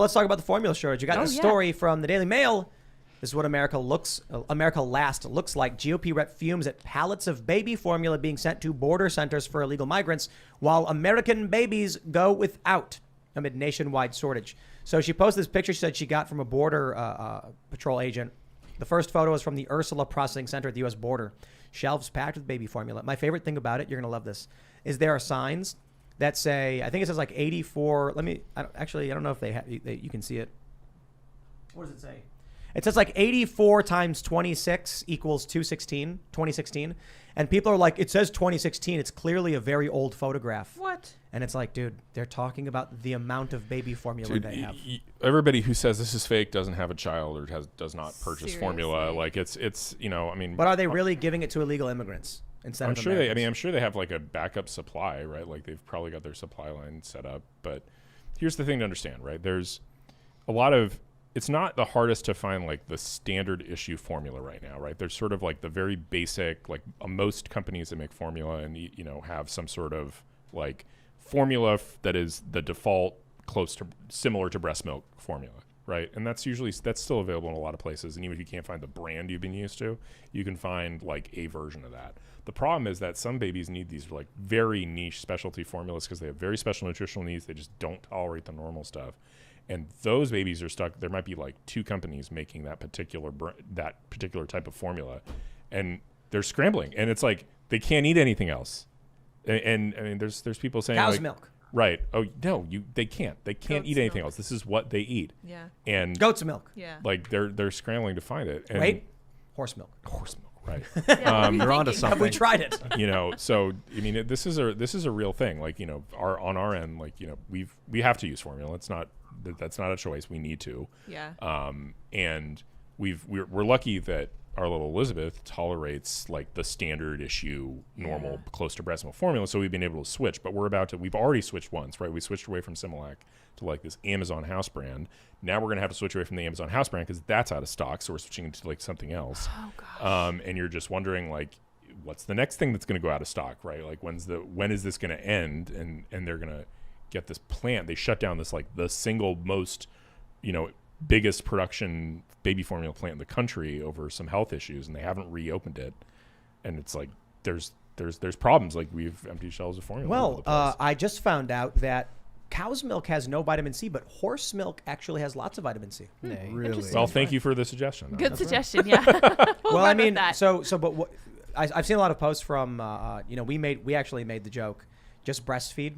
let's talk about the formula shortage. You got a story from the Daily Mail. This is what America Last looks like. GOP rep fumes at pallets of baby formula being sent to border centers for illegal migrants, while American babies go without amid nationwide shortage. So she posted this picture she said she got from a border patrol agent. The first photo is from the Ursula Processing Center at the U.S. border. Shelves packed with baby formula. My favorite thing about it, you're going to love this, is there are signs that say, I think it says like 84. I don't know if you can see it. What does it say? It says like 84 times 26 equals 2016. And people are like, it says 2016. It's clearly a very old photograph. What? And it's like, dude, they're talking about the amount of baby formula they have. Everybody who says this is fake doesn't have a child or does not purchase formula. Like it's I mean. But are they really giving it to illegal immigrants instead of Americans? I'm sure they have like a backup supply, right? Like they've probably got their supply line set up. But here's the thing to understand, right? There's a lot of. It's not the hardest to find like the standard issue formula right now, right? There's sort of like the very basic, like most companies that make formula and have some sort of like formula that is the default similar to breast milk formula, right? And that's still available in a lot of places. And even if you can't find the brand you've been used to, you can find like a version of that. The problem is that some babies need these like very niche specialty formulas because they have very special nutritional needs. They just don't tolerate the normal stuff. And those babies are stuck. There might be like 2 companies making that particular type of formula, and they're scrambling. And it's like they can't eat anything else. And I mean, there's people saying cow's like, milk. Right? Oh no, they can't. They can't eat anything else. This is what they eat. Yeah. And goat's milk. Yeah. Like they're scrambling to find it. And wait, horse milk. Horse milk. Right. You're onto something. Have we tried it? So I mean, this is a real thing. Like on our end, like we have to use formula. That's not a choice. We need to. Yeah. And we're lucky that our little Elizabeth tolerates like the standard issue normal close to breast milk formula, so we've been able to switch. But we've already switched once, right? We switched away from Similac to like this Amazon house brand. Now we're gonna have to switch away from the Amazon house brand because that's out of stock. So we're switching to like something else. Oh gosh. And you're just wondering like, what's the next thing that's gonna go out of stock, right? Like when is this gonna end? And they're gonna get this plant. They shut down this like the single most, biggest production baby formula plant in the country over some health issues, and they haven't reopened it. And it's like there's problems. Like we've empty shelves of formula. Well, I just found out that cow's milk has no vitamin C, but horse milk actually has lots of vitamin C. Really? Well, thank you for the suggestion. Good suggestion. Yeah. Well, I mean, but what I've seen a lot of posts from, we actually made the joke, just breastfeed.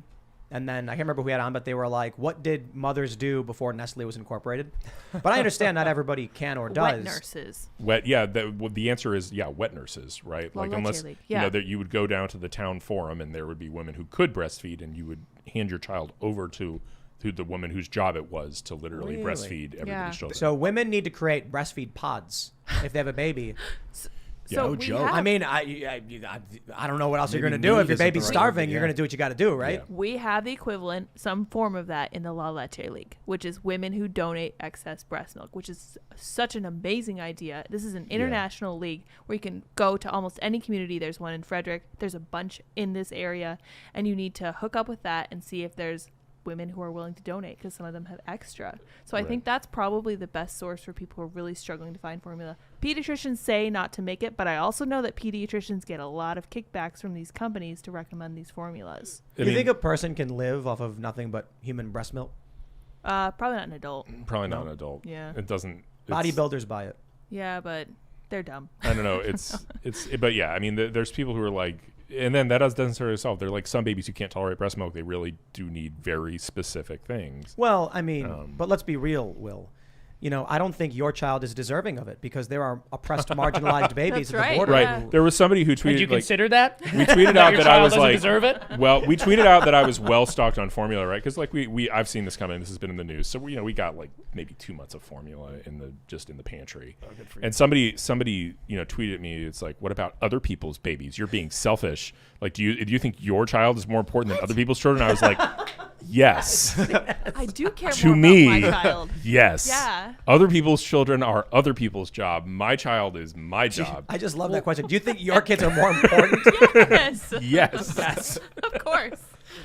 And then I can't remember who we had on, but they were like, what did mothers do before Nestle was incorporated? But I understand not everybody can or does. Wet nurses. The answer is wet nurses, right? Like unless that you would go down to the town forum and there would be women who could breastfeed, and you would hand your child over to the woman whose job it was to literally breastfeed everybody's children. So women need to create breastfeed pods if they have a baby. So no joke. I mean, I don't know what else you're going to do. If your baby's starving, you're going to do what you got to do, right? Yeah. We have the equivalent, some form of that in the La Leche League, which is women who donate excess breast milk, which is such an amazing idea. This is an international league where you can go to almost any community. There's one in Frederick. There's a bunch in this area, and you need to hook up with that and see if there's women who are willing to donate, because some of them have extra. So I think that's probably the best source for people who are really struggling to find formula. Pediatricians say not to make it, but I also know that pediatricians get a lot of kickbacks from these companies to recommend these formulas. Do you think a person can live off of nothing but human breast milk? Probably not an adult. Probably not an adult. Yeah. It doesn't. Bodybuilders buy it. Yeah, but they're dumb. I don't know. But yeah, I mean, there's people who are like, and then that doesn't necessarily solve. They're like some babies who can't tolerate breast milk. They really do need very specific things. Well, I mean, but let's be real, Will. I don't think your child is deserving of it because there are oppressed, marginalized babies at the border. Right. Yeah. There was somebody who tweeted. Did you consider that? We tweeted out that I was like, deserve it? Well, we tweeted out that I was well stocked on formula, right? Because like I've seen this coming. This has been in the news, so we got like maybe 2 months of formula in the pantry. Oh, good for you. And somebody tweeted at me. It's like, what about other people's babies? You're being selfish. Like, do you think your child is more important than other people's children? I was like, yes. I do care to more me, about my child. Yes. Yeah. Other people's children are other people's job. My child is my job. I just love that question. Do you think your kids are more important? Yes. Yes. Of course.